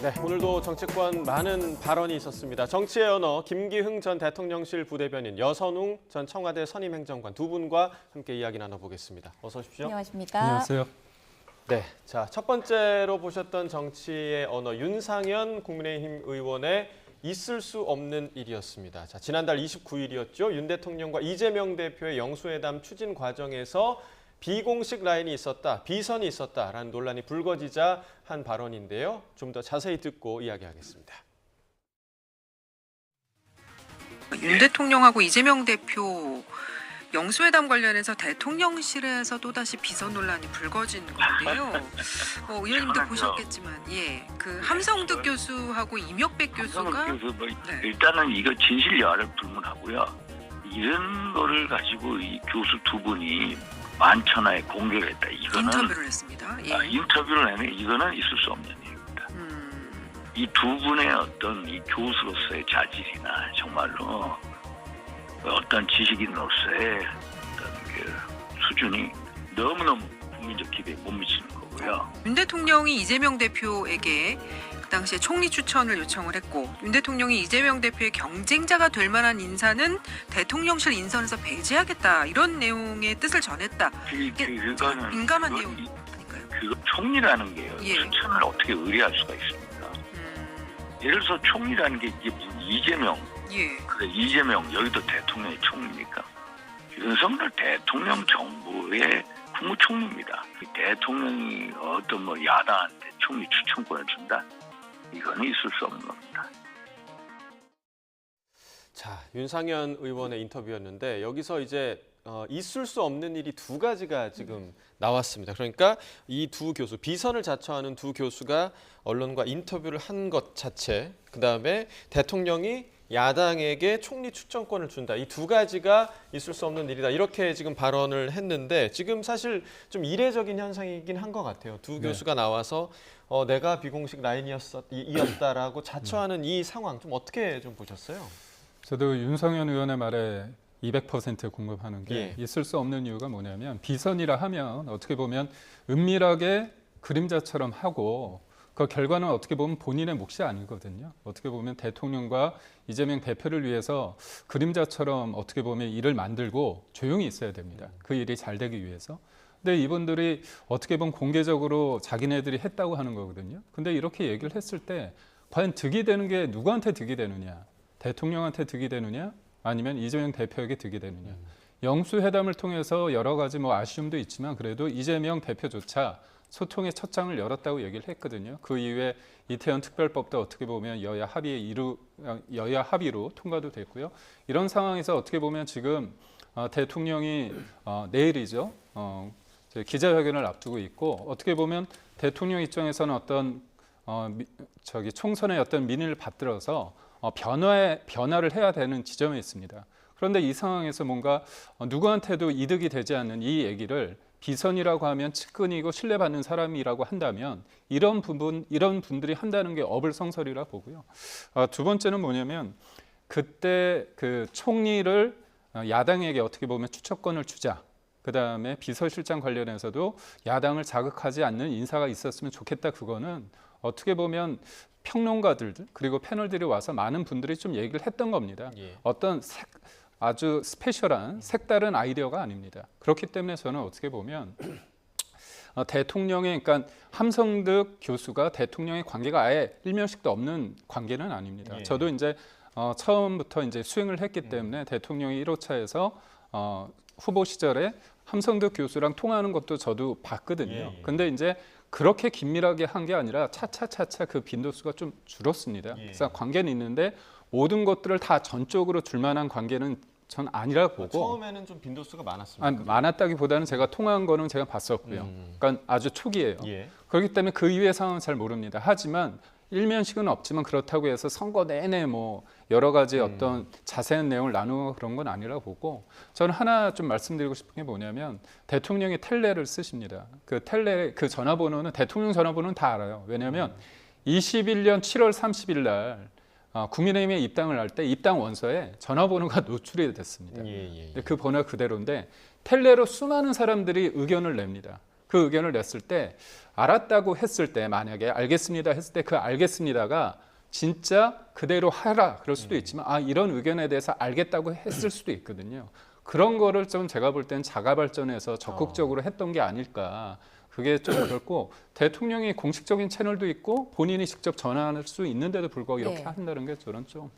네, 오늘도 정치권 많은 발언이 있었습니다. 정치의 언어 김기흥 전 대통령실 부대변인, 여선웅 전 청와대 선임행정관 두 분과 함께 이야기 나눠보겠습니다. 어서 오십시오. 안녕하십니까? 안녕하세요. 네, 자, 첫 번째로 보셨던 정치의 언어 윤상현 국민의힘 의원의 있을 수 없는 일이었습니다. 자, 지난달 29일이었죠. 윤 대통령과 이재명 대표의 영수회담 추진 과정에서 비공식 라인이 있었다, 비선이 있었다라는 논란이 불거지자 한 발언인데요. 좀 더 자세히 듣고 이야기하겠습니다. 윤 대통령하고 이재명 대표 영수회담 관련해서 대통령실에서 또다시 비선 논란이 불거진 건데요. 의원님도 보셨겠지만, 그 함성득 교수하고 임혁백 교수가 일단은 이거 진실 여하를 불문하고요. 이런 거를 가지고 이 교수 두 분이 만천하에 공개를 했다. 이거는 인터뷰를 했습니다. 인터뷰를 하면 이거는 있을 수 없는 일입니다. 이 두 분의 어떤 이 교수로서의 자질이나 정말로 어떤 지식인으로서의 어떤 그 수준이 너무너무 국민적 기대에 못 미치는 거고요. 윤 대통령이 이재명 대표에게 그 당시에 총리 추천을 요청을 했고, 윤 대통령이 이재명 대표의 경쟁자가 될 만한 인사는 대통령실 인선에서 배제하겠다, 이런 내용의 뜻을 전했다. 이게 민감한 내용 아닌가요? 그 총리라는 게요. 추천을 어떻게 의뢰할 수가 있습니까? 예를 들어서 총리라는 게 이게 무슨 이재명, 그래 이재명 여기도 대통령의 총리입니까? 윤석열 대통령 정부의 국무총리입니다. 대통령이 어떤 야당한테 총리 추천권을 준다? 이거는 있을 수 없는 겁니다. 자, 윤상현 의원의 인터뷰였는데 여기서 이제 있을 수 없는 일이 두 가지가 지금 나왔습니다. 그러니까 이 두 교수, 비선을 자처하는 두 교수가 언론과 인터뷰를 한 것 자체, 그다음에 대통령이 야당에게 총리 추천권을 준다. 이 두 가지가 있을 수 없는 일이다. 이렇게 지금 발언을 했는데 지금 사실 좀 이례적인 현상이긴 한 것 같아요. 두 교수가 나와서 내가 비공식 라인이었다라고 자처하는 이 상황 좀 어떻게 좀 보셨어요? 저도 윤상현 의원의 말에 200% 공감하는 게 있을 수 없는 이유가 뭐냐면 비선이라 하면 어떻게 보면 은밀하게 그림자처럼 하고 그 결과는 어떻게 보면 본인의 몫이 아니거든요. 어떻게 보면 대통령과 이재명 대표를 위해서 그림자처럼 어떻게 보면 일을 만들고 조용히 있어야 됩니다. 그 일이 잘 되기 위해서. 근데 이분들이 어떻게 보면 공개적으로 자기네들이 했다고 하는 거거든요. 근데 이렇게 얘기를 했을 때 과연 득이 되는 게 누구한테 득이 되느냐? 대통령한테 득이 되느냐? 아니면 이재명 대표에게 득이 되느냐? 영수회담을 통해서 여러 가지 아쉬움도 있지만 그래도 이재명 대표조차 소통의 첫 장을 열었다고 얘기를 했거든요. 그 이후에 이태원 특별법도 어떻게 보면 여야 합의로 통과도 됐고요. 이런 상황에서 어떻게 보면 지금 대통령이 내일이죠. 기자회견을 앞두고 있고 어떻게 보면 대통령 입장에서는 어떤 총선의 어떤 민의를 받들어서 변화를 해야 되는 지점에 있습니다. 그런데 이 상황에서 뭔가 누구한테도 이득이 되지 않는 이 얘기를 비선이라고 하면 측근이고 신뢰받는 사람이라고 한다면 이런 분들이 한다는 게 어불성설이라 보고요. 두 번째는 뭐냐면 그때 그 총리를 야당에게 어떻게 보면 추천권을 주자. 그다음에 비서실장 관련해서도 야당을 자극하지 않는 인사가 있었으면 좋겠다. 그거는 어떻게 보면 평론가들 그리고 패널들이 와서 많은 분들이 좀 얘기를 했던 겁니다. 어떤 아주 스페셜한 색다른 아이디어가 아닙니다. 그렇기 때문에 저는 어떻게 보면 대통령의 그러니까 함성득 교수가 대통령의 관계가 아예 일면식도 없는 관계는 아닙니다. 저도 이제 처음부터 이제 수행을 했기 때문에 대통령이 1호차에서 후보 시절에 함성득 교수랑 통화하는 것도 저도 봤거든요. 근데 이제 그렇게 긴밀하게 한 게 아니라 차차 그 빈도수가 좀 줄었습니다. 그래서 관계는 있는데 모든 것들을 다 전적으로 줄 만한 관계는 전 아니라고 보고 처음에는 좀 빈도수가 많았습니다. 많았다기보다는 제가 통화한 거는 제가 봤었고요. 그러니까 아주 초기예요. 그렇기 때문에 그 이후의 상황은 잘 모릅니다. 하지만 일면식은 없지만 그렇다고 해서 선거 내내 여러 가지 어떤 자세한 내용을 나누고 그런 건 아니라고 보고 저는 하나 좀 말씀드리고 싶은 게 뭐냐면 대통령이 텔레를 쓰십니다. 그 텔레 그 전화번호는 대통령 전화번호는 다 알아요. 왜냐하면 21년 7월 30일 날 국민의힘에 입당을 할 때 입당 원서에 전화번호가 노출이 됐습니다. 그 번호 그대로인데 텔레로 수많은 사람들이 의견을 냅니다. 그 의견을 냈을 때 알았다고 했을 때 만약에 알겠습니다 했을 때 그 알겠습니다가 진짜 그대로 하라 그럴 수도 있지만 이런 의견에 대해서 알겠다고 했을 수도 있거든요. 그런 거를 좀 제가 볼 때는 자가 발전해서 적극적으로 했던 게 아닐까. 그게 좀 그렇고 대통령이 공식적인 채널도 있고 본인이 직접 전화할 수 있는데도 불구하고 이렇게 네. 한다는 게 저는 좀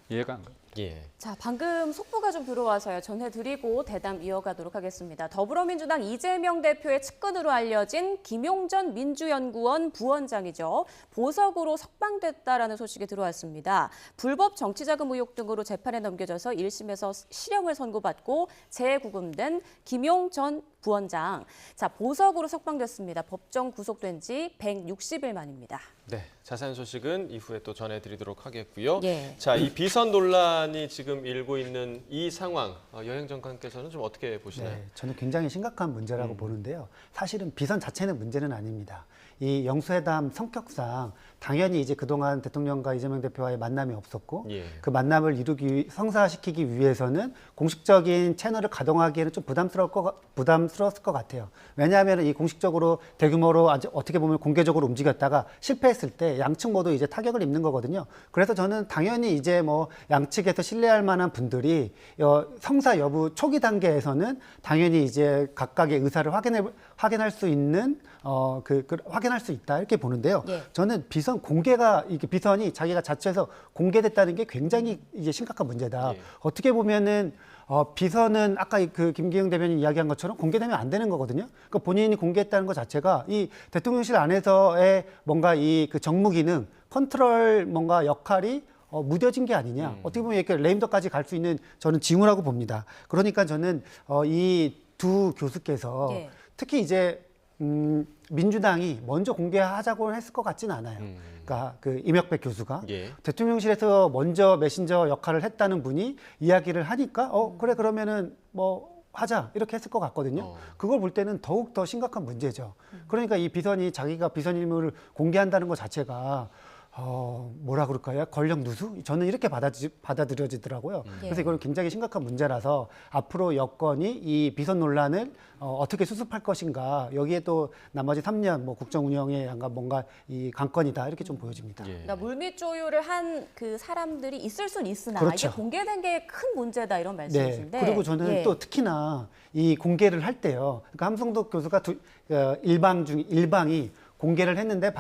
이해가 안 가요. 예. 자, 방금 속보가 좀 들어와서요. 전해드리고 대담 이어가도록 하겠습니다. 더불어민주당 이재명 대표의 측근으로 알려진 김용전 민주연구원 부원장이죠. 보석으로 석방됐다라는 소식이 들어왔습니다. 불법 정치자금 의혹 등으로 재판에 넘겨져서 1심에서 실형을 선고받고 재구금된 김용전 부원장. 자, 보석으로 석방됐습니다. 법정 구속된 지 160일 만입니다. 네, 자세한 소식은 이후에 또 전해드리도록 하겠고요. 예. 자, 이 비선 논란이 지금 일고 있는 이 상황, 여행 장관께서는 좀 어떻게 보시나요? 네, 저는 굉장히 심각한 문제라고 보는데요. 사실은 비선 자체는 문제는 아닙니다. 이 영수회담 성격상 당연히 이제 그동안 대통령과 이재명 대표와의 만남이 없었고 예. 그 만남을 성사시키기 위해서는 공식적인 채널을 가동하기에는 좀 부담스러웠을 것 같아요. 왜냐하면 이 공식적으로 대규모로 어떻게 보면 공개적으로 움직였다가 실패했을 때 양측 모두 이제 타격을 입는 거거든요. 그래서 저는 당연히 이제 뭐 양측에서 신뢰할 만한 분들이 성사 여부 초기 단계에서는 당연히 이제 각각의 의사를 확인할 수 있는 확인할 수 있다 이렇게 보는데요. 예. 저는 비선이 자기가 자처해서 공개됐다는 게 굉장히 이제 심각한 문제다. 예. 어떻게 보면은 비선은 아까 그 김기영 대변인 이야기한 것처럼 공개되면 안 되는 거거든요. 그러니까 본인이 공개했다는 것 자체가 이 대통령실 안에서의 뭔가 그 정무 기능, 컨트롤 뭔가 역할이 무뎌진 게 아니냐. 어떻게 보면 이렇게 레임덕까지 갈 수 있는 저는 징후라고 봅니다. 그러니까 저는 이 두 교수께서 예. 특히 이제 민주당이 먼저 공개하자고 했을 것 같지는 않아요. 그러니까 그 임혁백 교수가 예. 대통령실에서 먼저 메신저 역할을 했다는 분이 이야기를 하니까 그래 그러면은 뭐 하자 이렇게 했을 것 같거든요. 그걸 볼 때는 더욱 더 심각한 문제죠. 그러니까 이 비선이 자기가 비선임을 공개한다는 것 자체가 뭐라 그럴까요? 권력 누수? 저는 이렇게 받아들여지더라고요. 그래서 이건 굉장히 심각한 문제라서 앞으로 여권이 이 비선 논란을 어떻게 수습할 것인가 여기에 또 나머지 3년 뭐 국정 운영에 뭔가 이 관건이다 이렇게 좀 보여집니다. 예. 그러니까 물밑 조율을 한 그 사람들이 있을 수는 있으나 그렇죠. 이게 공개된 게 큰 문제다 이런 네. 말씀이신데. 그리고 저는 예. 또 특히나 이 공개를 할 때요. 그러니까 함성덕 교수가 일방이 공개를 했는데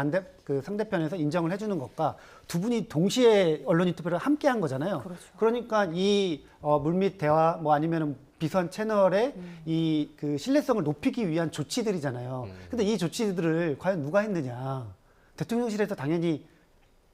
그 상대편에서 인정을 해주는 것과 두 분이 동시에 언론 인터뷰를 함께 한 거잖아요. 그렇죠. 그러니까 이 물밑 대화 뭐 아니면은 비선 채널의 이 그 신뢰성을 높이기 위한 조치들이잖아요. 근데 이 조치들을 과연 누가 했느냐? 대통령실에서 당연히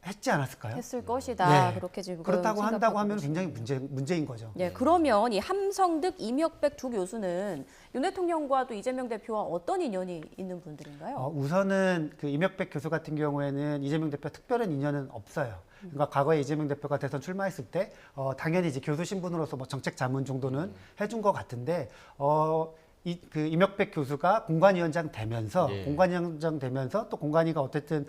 했지 않았을까요? 했을 것이다. 네. 그렇게 지금 그렇다고 한다고 하면 생각하고 굉장히 문제인 거죠. 네, 그러면 이 함성득, 임혁백 두 교수는 윤 대통령과 또 이재명 대표와 어떤 인연이 있는 분들인가요? 우선은 그 임혁백 교수 같은 경우에는 이재명 대표 특별한 인연은 없어요. 그러니까 과거에 이재명 대표가 대선 출마했을 때 당연히 이제 교수 신분으로서 뭐 정책 자문 정도는 해준 것 같은데 그 임혁백 교수가 공관위원장 되면서 또 공관위가 어쨌든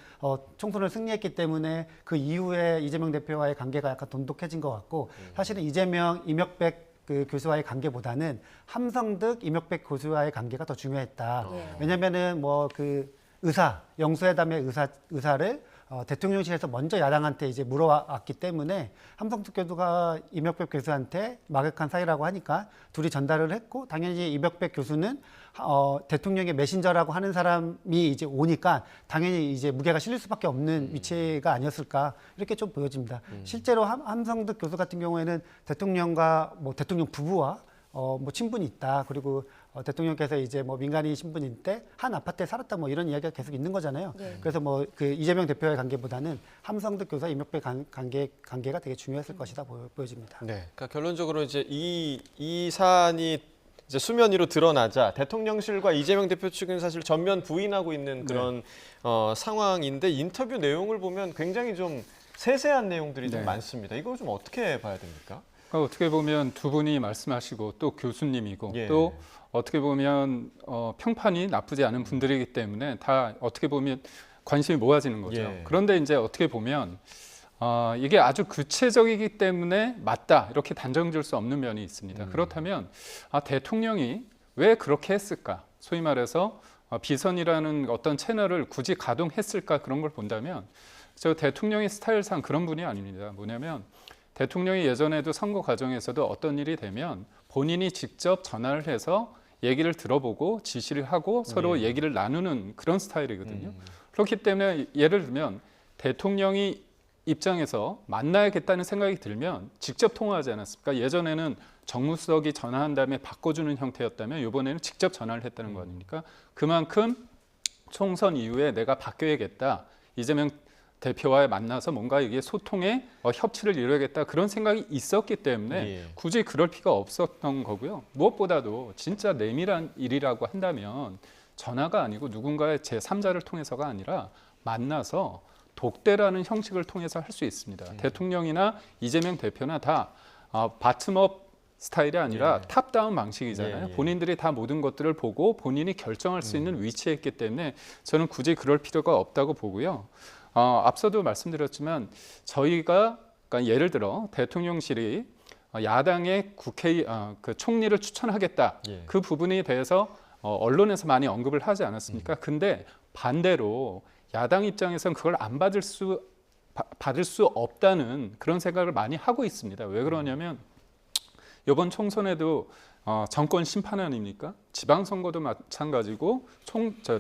총선을 승리했기 때문에 그 이후에 이재명 대표와의 관계가 약간 돈독해진 것 같고 사실은 임혁백 그 교수와의 관계보다는 함성득, 임혁백 교수와의 관계가 더 중요했다. 왜냐면은 뭐 그 영수회담의 의사를 대통령실에서 먼저 야당한테 이제 물어왔기 때문에 함성득 교수가 임혁백 교수한테 막역한 사이라고 하니까 둘이 전달을 했고 당연히 임혁백 교수는 대통령의 메신저라고 하는 사람이 이제 오니까 당연히 이제 무게가 실릴 수밖에 없는 위치가 아니었을까 이렇게 좀 보여집니다. 실제로 함성득 교수 같은 경우에는 대통령과 뭐 대통령 부부와 뭐 친분이 있다. 그리고 대통령께서 이제 뭐 민간인 신분일 때 한 아파트에 살았다 뭐 이런 이야기가 계속 있는 거잖아요. 네. 그래서 뭐 그 이재명 대표의 관계보다는 함성득 교사 임혁백 관계가 되게 중요했을 것이다 보여집니다. 네. 그러니까 결론적으로 이제 이 사안이 이제 수면 위로 드러나자 대통령실과 이재명 대표 측은 사실 전면 부인하고 있는 그런 상황인데 인터뷰 내용을 보면 굉장히 좀 세세한 내용들이 좀 많습니다. 이거 좀 어떻게 봐야 됩니까? 그러니까 어떻게 보면 두 분이 말씀하시고 또 교수님이고 예. 또 어떻게 보면 평판이 나쁘지 않은 분들이기 때문에 다 어떻게 보면 관심이 모아지는 거죠. 예. 그런데 이제 어떻게 보면 이게 아주 구체적이기 때문에 맞다 이렇게 단정 지을 수 없는 면이 있습니다. 그렇다면 대통령이 왜 그렇게 했을까? 소위 말해서 비선이라는 어떤 채널을 굳이 가동했을까 그런 걸 본다면 저 대통령의 스타일상 그런 분이 아닙니다. 뭐냐면 대통령이 예전에도 선거 과정에서도 어떤 일이 되면 본인이 직접 전화를 해서 얘기를 들어보고 지시를 하고 서로 얘기를 나누는 그런 스타일이거든요. 그렇기 때문에 예를 들면 대통령이 입장에서 만나야겠다는 생각이 들면 직접 통화하지 않았습니까? 예전에는 정무수석이 전화한 다음에 바꿔주는 형태였다면 이번에는 직접 전화를 했다는 거 아닙니까? 그만큼 총선 이후에 내가 바뀌어야겠다. 이재명 대표와 만나서 뭔가 이게 소통에 협치를 이루어야겠다 그런 생각이 있었기 때문에 굳이 그럴 필요가 없었던 거고요. 무엇보다도 진짜 내밀한 일이라고 한다면 전화가 아니고 누군가의 제3자를 통해서가 아니라 만나서 독대라는 형식을 통해서 할 수 있습니다. 대통령이나 이재명 대표나 다 바텀업 스타일이 아니라 탑다운 방식이잖아요. 본인들이 다 모든 것들을 보고 본인이 결정할 수 있는 위치에 있기 때문에 저는 굳이 그럴 필요가 없다고 보고요. 앞서도 말씀드렸지만 저희가 그러니까 예를 들어 대통령실이 야당의 그 총리를 추천하겠다. 그 부분에 대해서 언론에서 많이 언급을 하지 않았습니까? 근데 반대로 야당 입장에서는 그걸 안 받을 수 없다는 그런 생각을 많이 하고 있습니다. 왜 그러냐면 이번 총선에도 정권 심판 아닙니까? 지방선거도 마찬가지고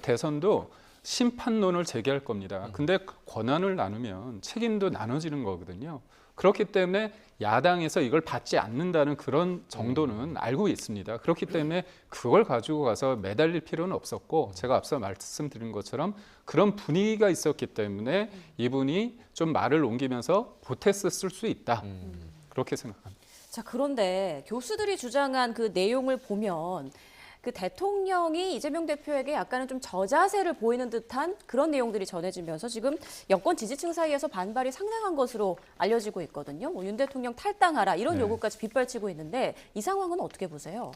대선도 심판론을 제기할 겁니다. 근데 권한을 나누면 책임도 나눠지는 거거든요. 그렇기 때문에 야당에서 이걸 받지 않는다는 그런 정도는 알고 있습니다. 그렇기 때문에 그걸 가지고 가서 매달릴 필요는 없었고 제가 앞서 말씀드린 것처럼 그런 분위기가 있었기 때문에 이분이 좀 말을 옮기면서 보탰을 수 있다. 그렇게 생각합니다. 자, 그런데 교수들이 주장한 그 내용을 보면 그 대통령이 이재명 대표에게 약간은 좀 저자세를 보이는 듯한 그런 내용들이 전해지면서 지금 여권 지지층 사이에서 반발이 상당한 것으로 알려지고 있거든요. 뭐 윤 대통령 탈당하라 이런 요구까지 빗발치고 있는데 이 상황은 어떻게 보세요?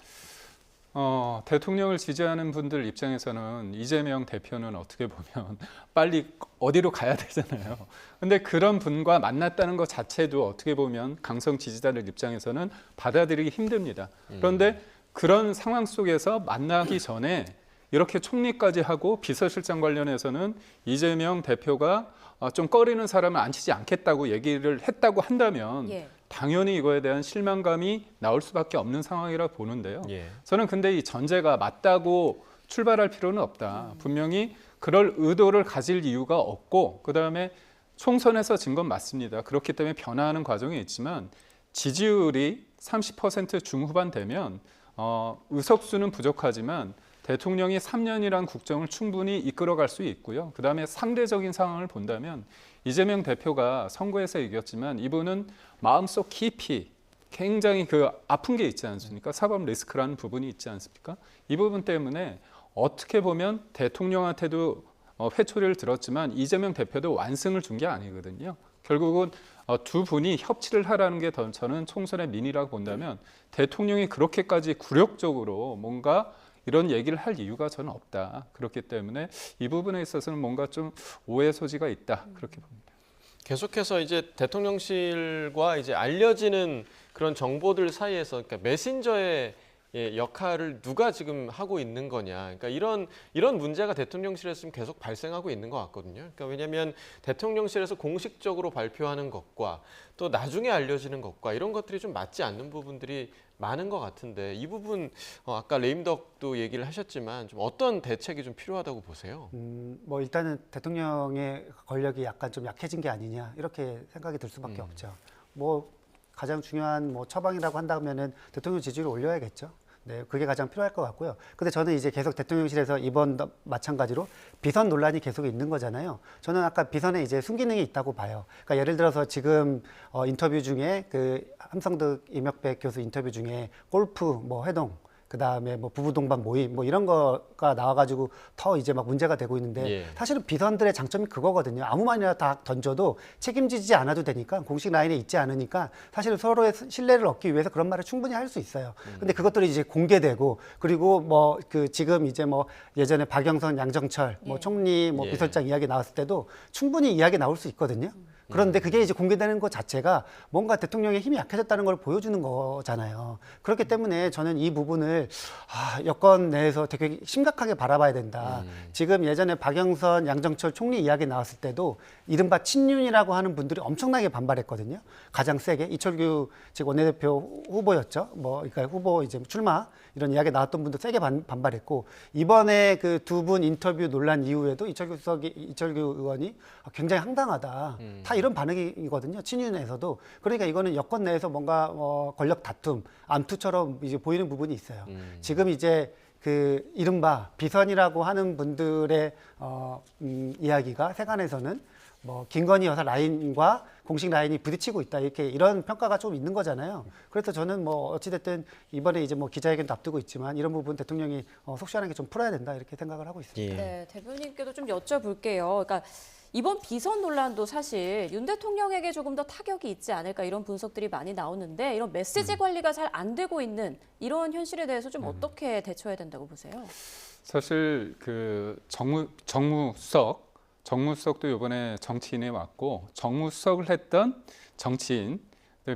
대통령을 지지하는 분들 입장에서는 이재명 대표는 어떻게 보면 빨리 어디로 가야 되잖아요. 근데 그런 분과 만났다는 것 자체도 어떻게 보면 강성 지지자들 입장에서는 받아들이기 힘듭니다. 그런데 그런 상황 속에서 만나기 전에 이렇게 총리까지 하고 비서실장 관련해서는 이재명 대표가 좀 꺼리는 사람을 앉히지 않겠다고 얘기를 했다고 한다면 당연히 이거에 대한 실망감이 나올 수밖에 없는 상황이라 보는데요. 저는 근데 이 전제가 맞다고 출발할 필요는 없다. 분명히 그럴 의도를 가질 이유가 없고 그다음에 총선에서 진 건 맞습니다. 그렇기 때문에 변화하는 과정이 있지만 지지율이 30% 중후반 되면 의석수는 부족하지만 대통령이 3년이란 국정을 충분히 이끌어갈 수 있고요. 그다음에 상대적인 상황을 본다면 이재명 대표가 선거에서 이겼지만 이분은 마음속 깊이 굉장히 그 아픈 게 있지 않습니까? 사법 리스크라는 부분이 있지 않습니까? 이 부분 때문에 어떻게 보면 대통령한테도 회초리를 들었지만 이재명 대표도 완승을 준 게 아니거든요. 결국은 두 분이 협치를 하라는 게 더 저는 총선의 민의라고 본다면 대통령이 그렇게까지 굴욕적으로 뭔가 이런 얘기를 할 이유가 저는 없다. 그렇기 때문에 이 부분에 있어서는 뭔가 좀 오해 소지가 있다. 그렇게 봅니다. 계속해서 이제 대통령실과 이제 알려지는 그런 정보들 사이에서 그러니까 메신저의 역할을 누가 지금 하고 있는 거냐. 그러니까 이런 문제가 대통령실에서 지금 계속 발생하고 있는 것 같거든요. 그러니까 왜냐하면 대통령실에서 공식적으로 발표하는 것과 또 나중에 알려지는 것과 이런 것들이 좀 맞지 않는 부분들이 많은 것 같은데 이 부분 아까 레임덕도 얘기를 하셨지만 좀 어떤 대책이 좀 필요하다고 보세요? 뭐 일단은 대통령의 권력이 약간 좀 약해진 게 아니냐 이렇게 생각이 들 수밖에 없죠. 뭐 가장 중요한 뭐 처방이라고 한다면은 대통령 지지율을 올려야겠죠. 네, 그게 가장 필요할 것 같고요. 근데 저는 이제 계속 대통령실에서 이번도 마찬가지로 비선 논란이 계속 있는 거잖아요. 저는 아까 비선에 이제 순기능이 있다고 봐요. 그러니까 예를 들어서 지금 인터뷰 중에 그 함성득 이명백 교수 인터뷰 중에 골프 뭐 회동 그다음에 뭐 부부 동반 모임 뭐 이런 거가 나와가지고 더 이제 막 문제가 되고 있는데 사실은 비선들의 장점이 그거거든요. 아무 말이나 다 던져도 책임지지 않아도 되니까 공식 라인에 있지 않으니까 사실은 서로의 신뢰를 얻기 위해서 그런 말을 충분히 할 수 있어요. 근데 그것들이 이제 공개되고 그리고 뭐 그 지금 이제 뭐 예전에 박영선, 양정철 뭐 총리 뭐 비서실장 이야기 나왔을 때도 충분히 이야기 나올 수 있거든요. 그런데 그게 이제 공개되는 것 자체가 뭔가 대통령의 힘이 약해졌다는 걸 보여주는 거잖아요. 그렇기 때문에 저는 이 부분을 여권 내에서 되게 심각하게 바라봐야 된다. 지금 예전에 박영선, 양정철 총리 이야기 나왔을 때도 이른바 친윤이라고 하는 분들이 엄청나게 반발했거든요. 가장 세게 이철규 즉 원내대표 후보였죠. 그러니까 후보 이제 출마 이런 이야기 나왔던 분도 세게 반발했고 이번에 그 두 분 인터뷰 논란 이후에도 이철규 의원이 굉장히 황당하다. 다 이런 반응이거든요. 친윤에서도. 그러니까 이거는 여권 내에서 뭔가 권력 다툼, 암투처럼 이제 보이는 부분이 있어요. 지금 이제 그 이른바 비선이라고 하는 분들의 이야기가 세간에서는 김건희 여사 라인과 공식 라인이 부딪히고 있다 이런 평가가 좀 있는 거잖아요. 그래서 저는 어찌됐든 이번에 이제 기자회견도 앞두고 있지만 이런 부분 대통령이 속 시원하게 좀 풀어야 된다 이렇게 생각을 하고 있습니다. 예. 네, 대표님께도 좀 여쭤볼게요. 그러니까 이번 비선 논란도 사실 윤 대통령에게 조금 더 타격이 있지 않을까 이런 분석들이 많이 나오는데 이런 메시지 관리가 잘 안 되고 있는 이런 현실에 대해서 좀 어떻게 대처해야 된다고 보세요? 사실 그 정무수석도 이번에 정치인에 왔고 정무수석을 했던 정치인,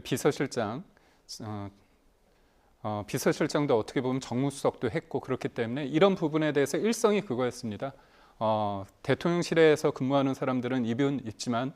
비서실장, 비서실장도 어떻게 보면 정무수석도 했고 그렇기 때문에 이런 부분에 대해서 일성이 그거였습니다. 대통령실에서 근무하는 사람들은 입은 있지만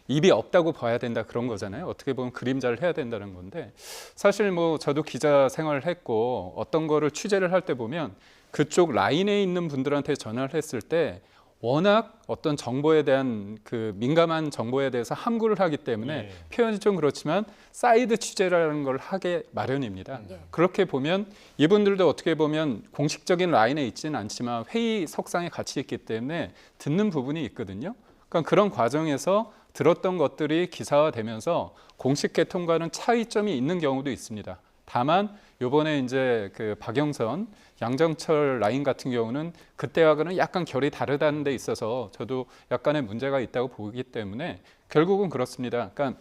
입이 없다고 봐야 된다 그런 거잖아요. 어떻게 보면 그림자를 해야 된다는 건데 사실 저도 기자 생활을 했고 어떤 거를 취재를 할 때 보면 그쪽 라인에 있는 분들한테 전화를 했을 때 워낙 어떤 정보에 대한 그 민감한 정보에 대해서 함구를 하기 때문에 표현이 좀 그렇지만 사이드 취재라는 걸 하게 마련입니다. 그렇게 보면 이분들도 어떻게 보면 공식적인 라인에 있지는 않지만 회의석상에 같이 있기 때문에 듣는 부분이 있거든요. 그러니까 그런 과정에서 들었던 것들이 기사화되면서 공식 개통과는 차이점이 있는 경우도 있습니다. 다만 이번에 이제 그 박영선, 양정철 라인 같은 경우는 그때와는 약간 결이 다르다는 데 있어서 저도 약간의 문제가 있다고 보기 때문에 결국은 그렇습니다. 그러니까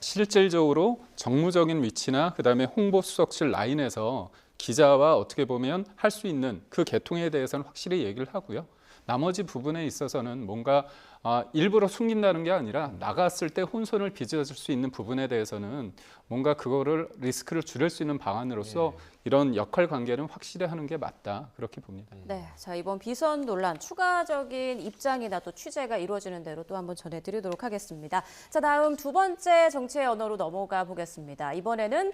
실질적으로 정무적인 위치나 그다음에 홍보수석실 라인에서 기자와 어떻게 보면 할 수 있는 그 개통에 대해서는 확실히 얘기를 하고요. 나머지 부분에 있어서는 뭔가 일부러 숨긴다는 게 아니라 나갔을 때 혼선을 빚어줄 수 있는 부분에 대해서는 뭔가 그거를 리스크를 줄일 수 있는 방안으로서 이런 역할 관계는 확실히 하는 게 맞다 그렇게 봅니다. 네, 자 이번 비선 논란 추가적인 입장이나 또 취재가 이루어지는 대로 또 한번 전해드리도록 하겠습니다. 자 다음 두 번째 정치의 언어로 넘어가 보겠습니다. 이번에는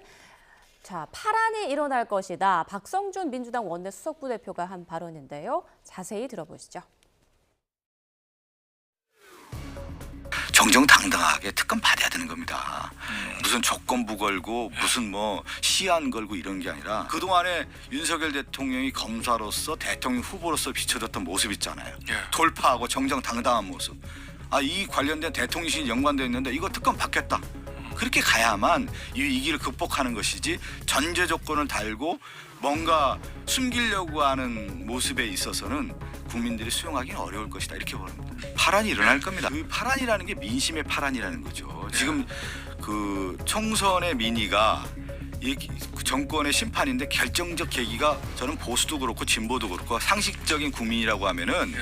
파란이 일어날 것이다. 박성준 민주당 원내 수석부 대표가 한 발언인데요. 자세히 들어보시죠. 정정당당하게 특검 받아야 되는 겁니다. 무슨 조건부 걸고 무슨 시한 걸고 이런 게 아니라 그동안에 윤석열 대통령이 검사로서 대통령 후보로서 비춰졌던 모습 있잖아요. 돌파하고 정정당당한 모습. 이 관련된 대통령실 연관되어 있는데 이거 특검 받겠다. 그렇게 가야만 이 위기를 극복하는 것이지 전제 조건을 달고 뭔가 숨기려고 하는 모습에 있어서는 국민들이 수용하기는 어려울 것이다 이렇게 봅니다. 파란이 일어날 겁니다. 그 파란이라는 게 민심의 파란이라는 거죠. 지금 그 총선의 민의가 이 정권의 심판인데 결정적 계기가 저는 보수도 그렇고 진보도 그렇고 상식적인 국민이라고 하면은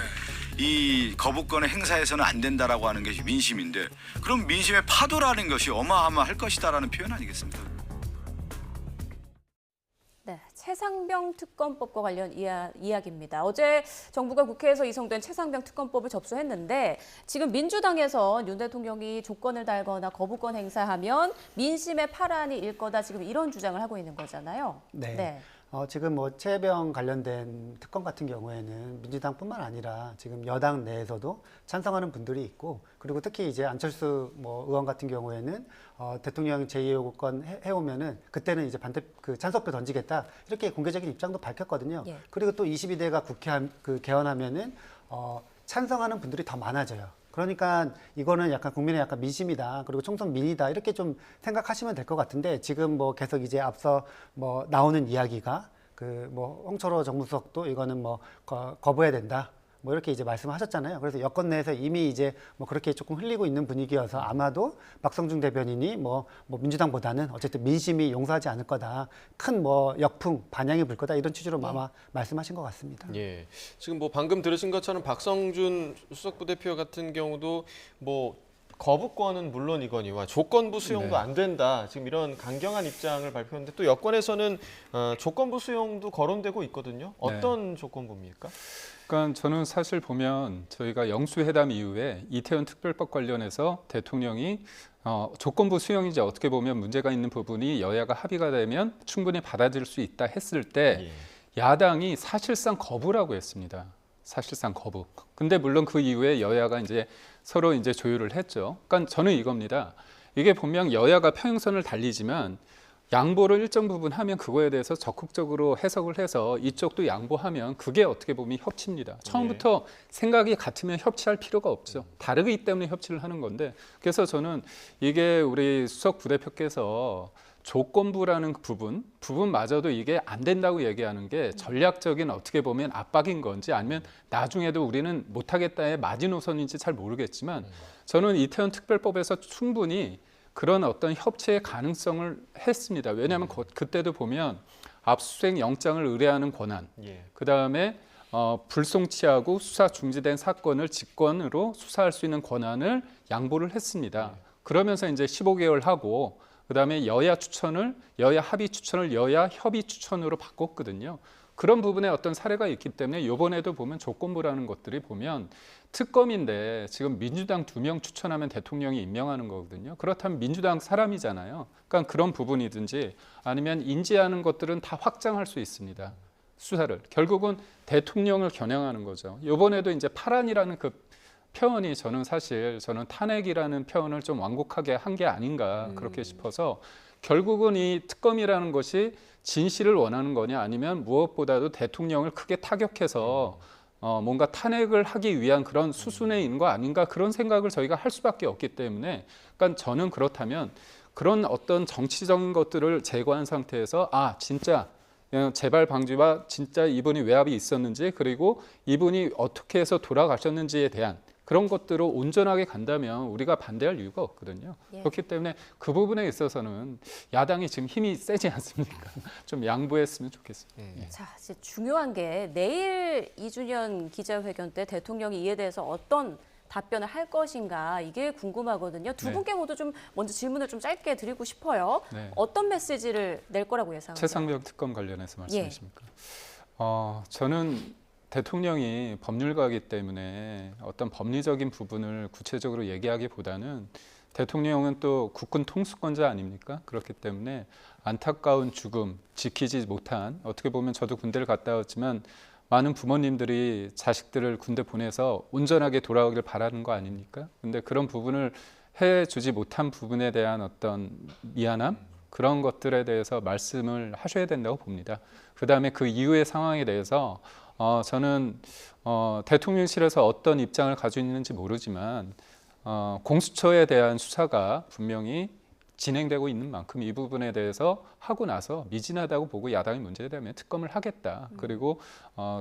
이 거부권의 행사에서는 안 된다라고 하는 것이 민심인데 그럼 민심의 파도라는 것이 어마어마할 것이다라는 표현 아니겠습니까? 네, 최상병 특검법과 관련 이야기입니다. 어제 정부가 국회에서 이송된 최상병 특검법을 접수했는데 지금 민주당에서 윤 대통령이 조건을 달거나 거부권 행사하면 민심의 파란이 일 거다 지금 이런 주장을 하고 있는 거잖아요. 네. 지금 최병 관련된 특검 같은 경우에는 민주당뿐만 아니라 지금 여당 내에서도 찬성하는 분들이 있고 그리고 특히 이제 안철수 의원 같은 경우에는 대통령 제2요구권 해오면은 그때는 이제 찬성표 던지겠다 이렇게 공개적인 입장도 밝혔거든요. 그리고 또 22대가 국회 개헌하면은 찬성하는 분들이 더 많아져요. 그러니까 이거는 약간 국민의 약간 민심이다. 그리고 총선 민의다. 이렇게 좀 생각하시면 될 것 같은데 지금 계속 이제 앞서 나오는 이야기가 홍철호 정무수석도 이거는 거부해야 된다. 이렇게 이제 말씀하셨잖아요. 그래서 여권 내에서 이미 이제 그렇게 조금 흘리고 있는 분위기여서 아마도 박성준 대변인이 민주당보다는 어쨌든 민심이 용서하지 않을 거다. 큰 역풍, 반향이 불 거다. 이런 취지로 아마 말씀하신 것 같습니다. 예. 지금 방금 들으신 것처럼 박성준 수석부 대표 같은 경우도 거부권은 물론이거니와 조건부 수용도 네. 안 된다. 지금 이런 강경한 입장을 발표했는데 또 여권에서는 조건부 수용도 거론되고 있거든요. 어떤 조건부입니까? 그러니까 저는 사실 보면 저희가 영수회담 이후에 이태원 특별법 관련해서 대통령이 조건부 수용이지 어떻게 보면 문제가 있는 부분이 여야가 합의가 되면 충분히 받아들일 수 있다 했을 때 야당이 사실상 거부라고 했습니다. 사실상 거부. 근데 물론 그 이후에 여야가 이제 서로 이제 조율을 했죠. 그러니까 저는 이겁니다. 이게 분명 여야가 평행선을 달리지만 양보를 일정 부분 하면 그거에 대해서 적극적으로 해석을 해서 이쪽도 양보하면 그게 어떻게 보면 협치입니다. 처음부터 생각이 같으면 협치할 필요가 없죠. 다르기 때문에 협치를 하는 건데 그래서 저는 이게 우리 수석 부대표께서 조건부라는 부분마저도 이게 안 된다고 얘기하는 게 전략적인 어떻게 보면 압박인 건지 아니면 나중에도 우리는 못하겠다의 마지노선인지 잘 모르겠지만 저는 이태원 특별법에서 충분히 그런 어떤 협치의 가능성을 했습니다. 왜냐하면 그때도 보면 압수수색 영장을 의뢰하는 권한, 그다음에 불송치하고 수사 중지된 사건을 직권으로 수사할 수 있는 권한을 양보를 했습니다. 그러면서 이제 15개월 하고 그다음에 여야 합의 추천을 여야 협의 추천으로 바꿨거든요. 그런 부분에 어떤 사례가 있기 때문에 이번에도 보면 조건부라는 것들이 보면 특검인데 지금 민주당 2명 추천하면 대통령이 임명하는 거거든요. 그렇다면 민주당 사람이잖아요. 그러니까 그런 부분이든지 아니면 인지하는 것들은 다 확장할 수 있습니다. 수사를. 결국은 대통령을 겨냥하는 거죠. 이번에도 이제 파란이라는 그 표현이 저는 탄핵이라는 표현을 좀 완곡하게 한 게 아닌가 그렇게 싶어서 결국은 이 특검이라는 것이 진실을 원하는 거냐 아니면 무엇보다도 대통령을 크게 타격해서 뭔가 탄핵을 하기 위한 그런 수순에 있는 거 아닌가 그런 생각을 저희가 할 수밖에 없기 때문에 그러니까 저는 그렇다면 그런 어떤 정치적인 것들을 제거한 상태에서 진짜 재발 방지와 진짜 이분이 외압이 있었는지 그리고 이분이 어떻게 해서 돌아가셨는지에 대한 그런 것들을 온전하게 간다면 우리가 반대할 이유가 없거든요. 그렇기 때문에 그 부분에 있어서는 야당이 지금 힘이 세지 않습니까? 좀 양보했으면 좋겠습니다. 자, 이제 중요한 게 내일 2주년 기자회견 때 대통령이 이에 대해서 어떤 답변을 할 것인가 이게 궁금하거든요. 두 분께 모두 좀 먼저 질문을 좀 짧게 드리고 싶어요. 어떤 메시지를 낼 거라고 예상하세요? 최상병 특검 관련해서 말씀이십니까? 저는 대통령이 법률가이기 때문에 어떤 법리적인 부분을 구체적으로 얘기하기보다는 대통령은 또 국군 통수권자 아닙니까? 그렇기 때문에 안타까운 죽음, 지키지 못한 어떻게 보면 저도 군대를 갔다 왔지만 많은 부모님들이 자식들을 군대 보내서 온전하게 돌아오기를 바라는 거 아닙니까? 근데 그런 부분을 해주지 못한 부분에 대한 어떤 미안함? 그런 것들에 대해서 말씀을 하셔야 된다고 봅니다. 그다음에 그 이후의 상황에 대해서 저는 대통령실에서 어떤 입장을 가지고 있는지 모르지만 공수처에 대한 수사가 분명히 진행되고 있는 만큼 이 부분에 대해서 하고 나서 미진하다고 보고 야당이 문제되면 특검을 하겠다. 그리고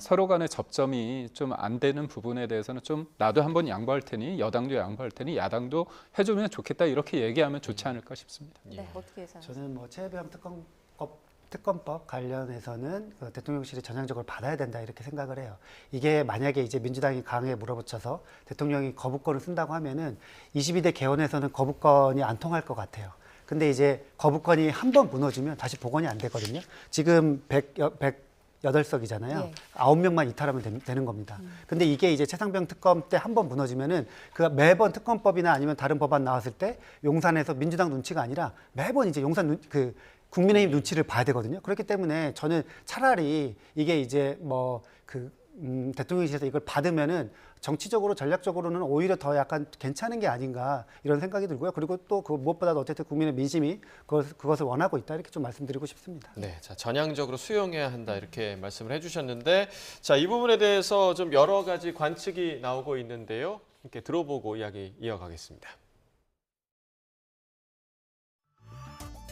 서로 간의 접점이 좀 안 되는 부분에 대해서는 좀 나도 한번 양보할 테니 여당도 양보할 테니 야당도 해주면 좋겠다 이렇게 얘기하면 좋지 않을까 싶습니다. 네, 어떻게 예상하세요? 저는 최혜병 특검법 관련해서는 그 대통령실이 전향적으로 받아야 된다 이렇게 생각을 해요. 이게 만약에 이제 민주당이 강하게 물어붙여서 대통령이 거부권을 쓴다고 하면은 22대 개헌에서는 거부권이 안 통할 것 같아요. 근데 이제 거부권이 한 번 무너지면 다시 복원이 안 되거든요. 지금 108석이잖아요. 9명만 이탈하면 되는 겁니다. 근데 이게 이제 최상병 특검 때 한 번 무너지면은 그 매번 특검법이나 아니면 다른 법안 나왔을 때 용산에서 민주당 눈치가 아니라 매번 이제 국민의힘 눈치를 봐야 되거든요. 그렇기 때문에 저는 차라리 이게 이제 대통령실에서 이걸 받으면은 정치적으로 전략적으로는 오히려 더 약간 괜찮은 게 아닌가 이런 생각이 들고요. 그리고 또 그 무엇보다도 어쨌든 국민의 민심이 그것을 원하고 있다 이렇게 좀 말씀드리고 싶습니다. 네, 자 전향적으로 수용해야 한다 이렇게 말씀을 해주셨는데 자 이 부분에 대해서 좀 여러 가지 관측이 나오고 있는데요. 이렇게 들어보고 이야기 이어가겠습니다.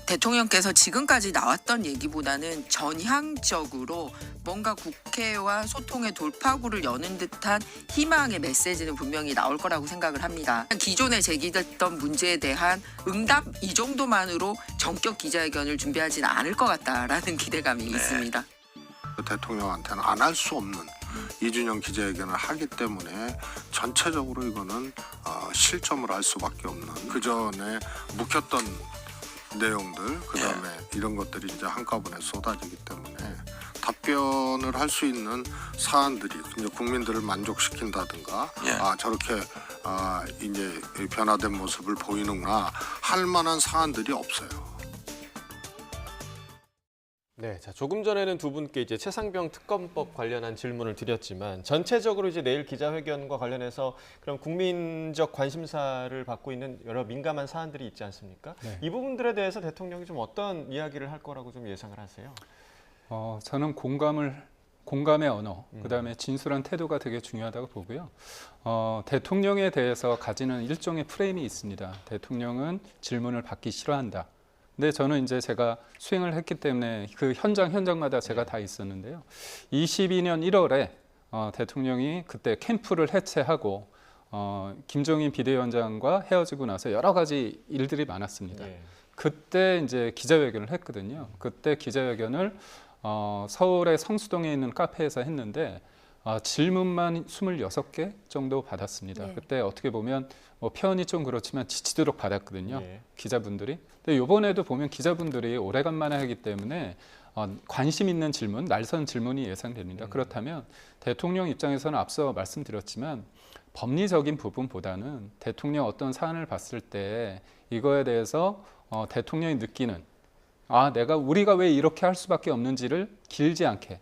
대통령께서 지금까지 나왔던 얘기보다는 전향적으로 뭔가 국회와 소통의 돌파구를 여는 듯한 희망의 메시지는 분명히 나올 거라고 생각을 합니다. 기존에 제기됐던 문제에 대한 응답 이 정도만으로 전격 기자회견을 준비하지는 않을 것 같다라는 기대감이 있습니다. 대통령한테는 안 할 수 없는 이준영 기자회견을 하기 때문에 전체적으로 이거는 실점을 할 수밖에 없는 그 전에 묵혔던 내용들 그다음에 이런 것들이 이제 한꺼번에 쏟아지기 때문에 답변을 할 수 있는 사안들이 이제 국민들을 만족시킨다든가 저렇게 이제 변화된 모습을 보이는구나 할 만한 사안들이 없어요. 네, 자 조금 전에는 두 분께 이제 최상병 특검법 관련한 질문을 드렸지만 전체적으로 이제 내일 기자회견과 관련해서 그런 국민적 관심사를 받고 있는 여러 민감한 사안들이 있지 않습니까? 네. 이 부분들에 대해서 대통령이 좀 어떤 이야기를 할 거라고 좀 예상을 하세요? 저는 공감의 언어, 그다음에 진솔한 태도가 되게 중요하다고 보고요. 대통령에 대해서 가지는 일종의 프레임이 있습니다. 대통령은 질문을 받기 싫어한다. 근데 저는 이제 제가 수행을 했기 때문에 그 현장마다 제가 다 있었는데요. 22년 1월에 대통령이 그때 캠프를 해체하고 김종인 비대위원장과 헤어지고 나서 여러 가지 일들이 많았습니다. 그때 이제 기자회견을 했거든요. 그때 기자회견을 서울의 성수동에 있는 카페에서 했는데 질문만 26개 정도 받았습니다. 그때 어떻게 보면 표현이 좀 그렇지만 지치도록 받았거든요. 기자분들이. 근데 이번에도 보면 기자분들이 오래간만에 하기 때문에 관심 있는 질문, 날선 질문이 예상됩니다. 그렇다면 대통령 입장에서는 앞서 말씀드렸지만 법리적인 부분보다는 대통령 어떤 사안을 봤을 때 이거에 대해서 대통령이 느끼는 우리가 왜 이렇게 할 수밖에 없는지를 길지 않게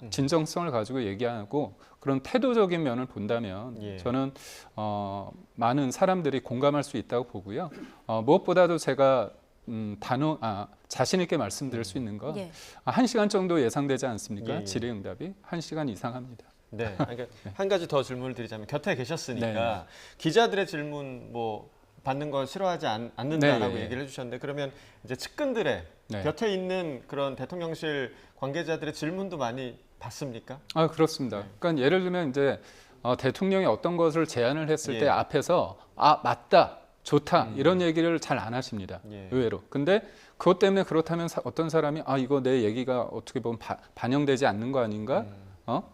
진정성을 가지고 얘기하고 그런 태도적인 면을 본다면 저는 많은 사람들이 공감할 수 있다고 보고요. 무엇보다도 제가 자신 있게 말씀드릴 수 있는 건 1시간 정도 예상되지 않습니까? 질의응답이 1시간 이상 합니다. 네, 그러니까 한 가지 더 질문을 드리자면 곁에 계셨으니까 기자들의 질문 받는 걸 싫어하지 않는다라고 얘기를 해주셨는데 그러면 이제 측근들의 곁에 있는 그런 대통령실 관계자들의 질문도 많이 받습니까? 그렇습니다. 그러니까 예를 들면 이제 대통령이 어떤 것을 제안을 했을 때 앞에서 맞다, 좋다 이런 얘기를 잘 안 하십니다. 의외로. 근데 그것 때문에 그렇다면 어떤 사람이 이거 내 얘기가 어떻게 보면 반영되지 않는 거 아닌가?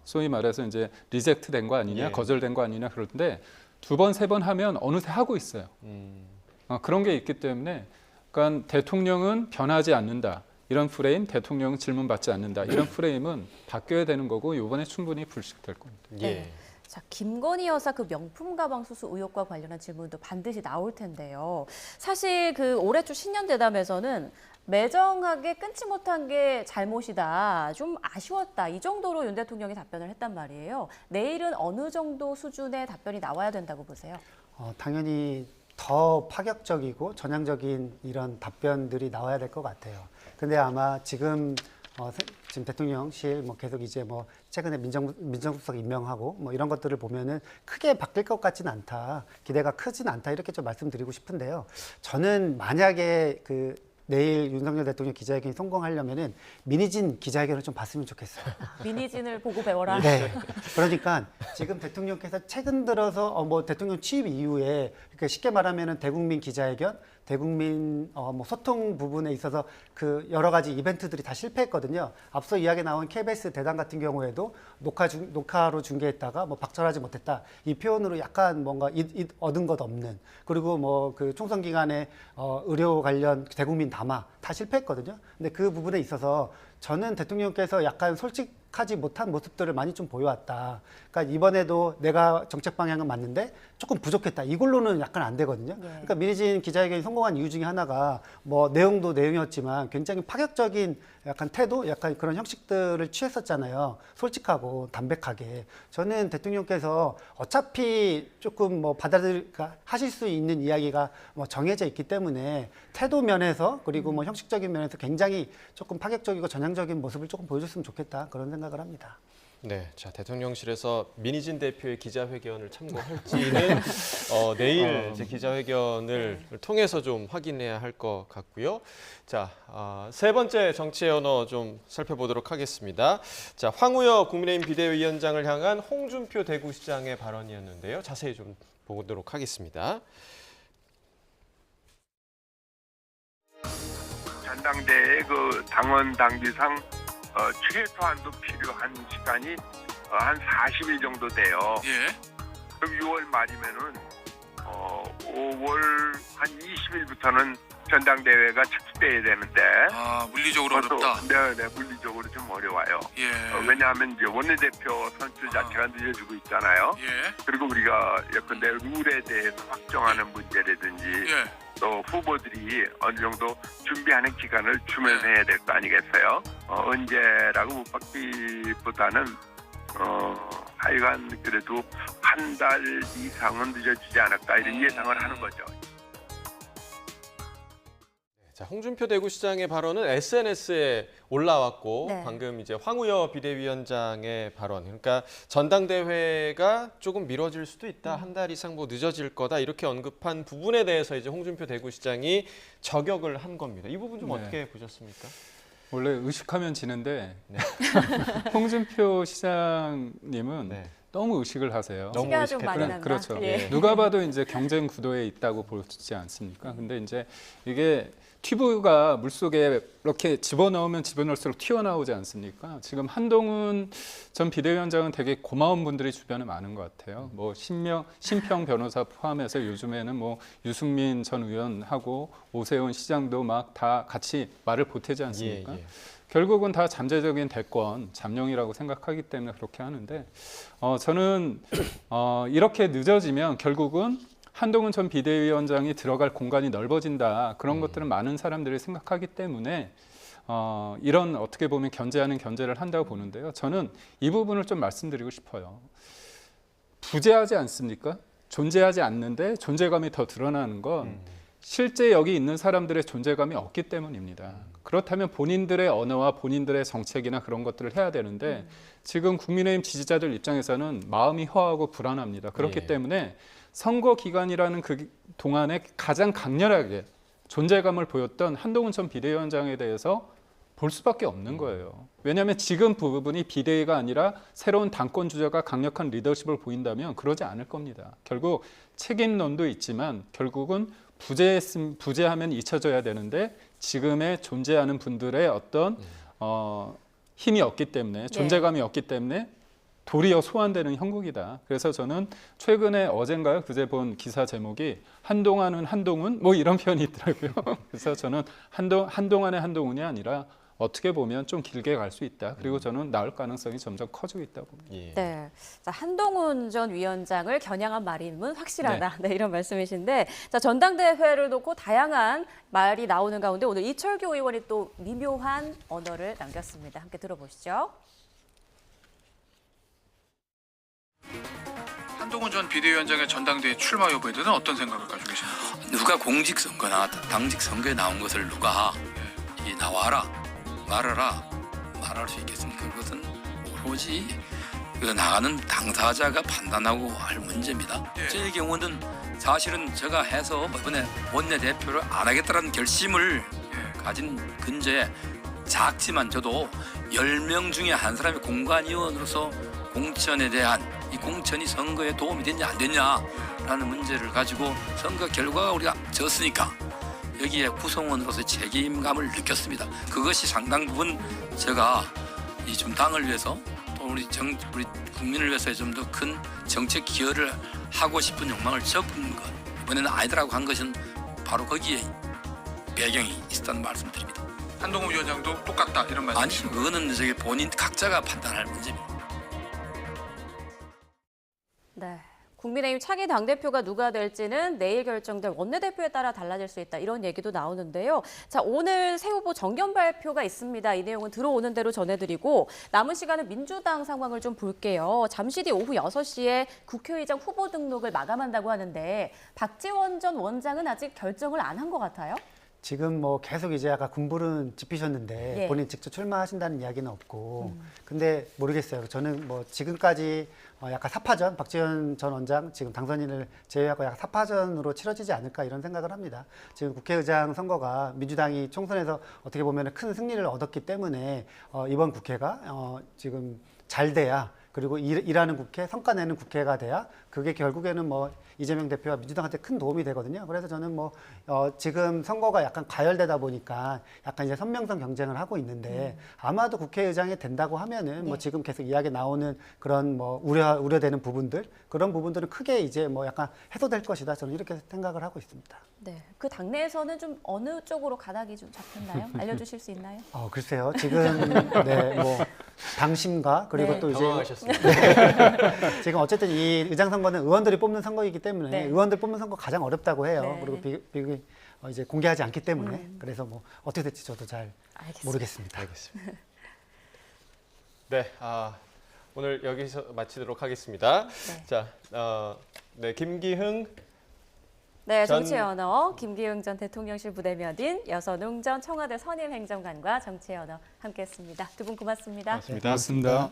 소위 말해서 이제 리젝트 된 거 아니냐, 거절된 거 아니냐 그러는데 두 번, 세 번 하면 어느새 하고 있어요. 그런 게 있기 때문에 그러니까 대통령은 변하지 않는다. 이런 프레임, 대통령은 질문받지 않는다. 이런 프레임은 바뀌어야 되는 거고 이번에 충분히 불식될 겁니다. 자, 김건희 여사 그 명품 가방 수수 의혹과 관련한 질문도 반드시 나올 텐데요. 사실 그 올해 초 신년대담에서는 매정하게 끊지 못한 게 잘못이다, 좀 아쉬웠다 이 정도로 윤 대통령이 답변을 했단 말이에요. 내일은 어느 정도 수준의 답변이 나와야 된다고 보세요? 당연히 더 파격적이고 전향적인 이런 답변들이 나와야 될 것 같아요. 근데 아마 지금 대통령실 계속 이제 최근에 민정수석 임명하고 이런 것들을 보면은 크게 바뀔 것 같지는 않다, 기대가 크진 않다 이렇게 좀 말씀드리고 싶은데요. 저는 만약에 내일 윤석열 대통령 기자회견이 성공하려면은 민희진 기자회견을 좀 봤으면 좋겠어요. 민희진을 보고 배워라. 네. 그러니까 지금 대통령께서 최근 들어서 대통령 취임 이후에 그러니까 쉽게 말하면은 대국민 기자회견, 대국민 소통 부분에 있어서 그 여러 가지 이벤트들이 다 실패했거든요. 앞서 이야기 나온 KBS 대담 같은 경우에도 녹화로 중계했다가 박절하지 못했다. 이 표현으로 약간 뭔가 얻은 것 없는, 그리고 그 총선 기간에 의료 관련 대국민 담화 다 실패했거든요. 근데 그 부분에 있어서 저는 대통령께서 약간 솔직하지 못한 모습들을 많이 좀 보여왔다. 그러니까 이번에도 내가 정책 방향은 맞는데 조금 부족했다. 이걸로는 약간 안 되거든요. 그러니까 민희진 기자회견이 성공한 이유 중에 하나가 내용도 내용이었지만 굉장히 파격적인 약간 태도, 약간 그런 형식들을 취했었잖아요. 솔직하고 담백하게. 저는 대통령께서 어차피 조금 하실 수 있는 이야기가 정해져 있기 때문에 태도 면에서 그리고 형식적인 면에서 굉장히 조금 파격적이고 전향적인 모습을 조금 보여줬으면 좋겠다, 그런 생각을 합니다. 네, 자 대통령실에서 민희진 대표의 기자회견을 참고할지는 내일 이제 기자회견을 통해서 좀 확인해야 할 것 같고요. 자, 세 번째 정치의 언어 좀 살펴보도록 하겠습니다. 자, 황우여 국민의힘 비대위원장을 향한 홍준표 대구시장의 발언이었는데요. 자세히 좀 보도록 하겠습니다. 전당대회 당원 당비상 최소한도 필요한 시간이 한 40일 정도 돼요. 예. 그럼 6월 말이면은 5월 한 20일부터는 전당대회가 착수돼야 되는데 물리적으로 어렵다. 네, 물리적으로 좀 어려워요. 예. 왜냐하면 이제 원내대표 선출 자체가 늦어지고 있잖아요. 예. 그리고 우리가 예컨대 룰에 대해서 확정하는 문제라든지 예. 또 후보들이 어느 정도 준비하는 기간을 주면서 해야 될 거 아니겠어요? 언제라고 못 받기보다는 하여간 그래도 한 달 이상은 늦어지지 않을까 이런 예상을 하는 거죠. 자, 홍준표 대구시장의 발언은 SNS에 올라왔고 네. 방금 이제 황우여 비대위원장의 발언, 그러니까 전당대회가 조금 미뤄질 수도 있다, 한 달 이상 뭐 늦어질 거다 이렇게 언급한 부분에 대해서 이제 홍준표 대구시장이 저격을 한 겁니다. 이 부분 좀 네. 어떻게 보셨습니까? 원래 의식하면 지는데 네. 홍준표 시장님은 네. 너무 의식을 하세요. 너무 티가 좀 많이 난다. 그렇죠. 예. 누가 봐도 이제 경쟁 구도에 있다고 보지 않습니까? 근데 이제 이게 튜브가 물속에 이렇게 집어넣으면 집어넣을수록 튀어나오지 않습니까? 지금 한동훈 전 비대위원장은 되게 고마운 분들이 주변에 많은 것 같아요. 뭐 신평 변호사 포함해서 요즘에는 뭐 유승민 전 의원하고 오세훈 시장도 막 다 같이 말을 보태지 않습니까? 예, 예. 결국은 다 잠재적인 대권, 잠룡이라고 생각하기 때문에 그렇게 하는데 저는 이렇게 늦어지면 결국은 한동훈 전 비대위원장이 들어갈 공간이 넓어진다. 그런 것들은 많은 사람들이 생각하기 때문에 이런 어떻게 보면 견제를 한다고 보는데요. 저는 이 부분을 좀 말씀드리고 싶어요. 부재하지 않습니까? 존재하지 않는데 존재감이 더 드러나는 건 실제 여기 있는 사람들의 존재감이 없기 때문입니다. 그렇다면 본인들의 언어와 본인들의 정책이나 그런 것들을 해야 되는데 지금 국민의힘 지지자들 입장에서는 마음이 허하고 불안합니다. 그렇기 예. 때문에 선거 기간이라는 그 동안에 가장 강렬하게 존재감을 보였던 한동훈 전 비대위원장에 대해서 볼 수밖에 없는 거예요. 왜냐하면 지금 부분이 비대위가 아니라 새로운 당권 주자가 강력한 리더십을 보인다면 그러지 않을 겁니다. 결국 책임론도 있지만 결국은 부재하면 잊혀져야 되는데 지금의 존재하는 분들의 어떤 힘이 없기 때문에 존재감이 없기 때문에 도리어 소환되는 형국이다. 그래서 저는 최근에 어젠가요? 그제 본 기사 제목이 한동안은 한동훈 뭐 이런 표현이 있더라고요. 그래서 저는 한동안의 한동훈이 아니라 어떻게 보면 좀 길게 갈 수 있다. 그리고 저는 나을 가능성이 점점 커지고 있다고 봅니다. 예. 네, 자, 한동훈 전 위원장을 겨냥한 말임은 확실하다. 네, 이런 말씀이신데, 자, 전당대회를 놓고 다양한 말이 나오는 가운데 오늘 이철규 의원이 또 미묘한 언어를 남겼습니다. 함께 들어보시죠. 한동훈 전 비대위원장의 전당대회 출마 여부에 대해서는 어떤 생각을 가지고 계십니까? 누가 공직선거나 당직 선거에 나온 것을 누가 이 나와라 말할 수 있겠습니까? 그것은 오로지 나가는 당사자가 판단하고 할 문제입니다. 예. 저의 경우는 사실은 제가 해서 이번에 원내대표를 안 하겠다는 결심을 가진 근저에 작지만 저도 10명 중에 한 사람의 공관위원으로서 공천에 대한 이 공천이 선거에 도움이 됐냐 안 됐냐라는 문제를 가지고 선거 결과가 우리가 졌으니까 여기에 구성원으로서 책임감을 느꼈습니다. 그것이 상당 부분 제가 이 좀 당을 위해서 또 우리 국민을 위해서 좀 더 큰 정책 기여를 하고 싶은 욕망을 접은 것 이번에는 아니더라고 한 것은 바로 거기에 배경이 있었다는 말씀드립니다. 한동훈 위원장도 똑같다 이런 아니 말씀이시죠? 그거는 저기 본인 각자가 판단할 문제입니다. 네. 국민의힘 차기 당대표가 누가 될지는 내일 결정될 원내대표에 따라 달라질 수 있다. 이런 얘기도 나오는데요. 자, 오늘 새 후보 정견 발표가 있습니다. 이 내용은 들어오는 대로 전해드리고 남은 시간은 민주당 상황을 좀 볼게요. 잠시 뒤 오후 6시에 국회의장 후보 등록을 마감한다고 하는데 박지원 전 원장은 아직 결정을 안 한 것 같아요. 지금 뭐 계속 이제 아까 군불은 짚으셨는데 예. 본인 직접 출마하신다는 이야기는 없고 근데 모르겠어요. 저는 뭐 지금까지 약간 사파전 박지원 전 원장 지금 당선인을 제외하고 약간 사파전으로 치러지지 않을까 이런 생각을 합니다. 지금 국회의장 선거가 민주당이 총선에서 어떻게 보면 큰 승리를 얻었기 때문에 이번 국회가 지금 잘 돼야 그리고 일하는 국회, 성과 내는 국회가 돼야 그게 결국에는 뭐 이재명 대표와 민주당한테 큰 도움이 되거든요. 그래서 저는 뭐 지금 선거가 약간 가열되다 보니까 약간 이제 선명성 경쟁을 하고 있는데 아마도 국회의장이 된다고 하면은 뭐 지금 계속 이야기 나오는 그런 뭐 우려되는 부분들 그런 부분들은 크게 이제 뭐 약간 해소될 것이다. 저는 이렇게 생각을 하고 있습니다. 네, 그 당내에서는 좀 어느 쪽으로 가닥이 좀 잡혔나요? 알려주실 수 있나요? 글쎄요. 지금 네, 뭐 당심과 그리고 네. 또 이제 당황하셨습니다. 지금 어쨌든 이 의장 선거는 의원들이 뽑는 선거이기 때문에 네. 의원들 뽑는 선거 가장 어렵다고 해요. 네. 그리고 이제 공개하지 않기 때문에 그래서 뭐 어떻게 될지 저도 잘 알겠습니다. 모르겠습니다. 알겠습니다. 네, 오늘 여기서 마치도록 하겠습니다. 네. 자, 네, 김기흥 네, 전- 정치의 언어 김기흥 전 대통령실 부대변인, 여선웅 전 청와대 선임행정관과 정치의 언어 함께했습니다. 두 분 고맙습니다. 고맙습니다.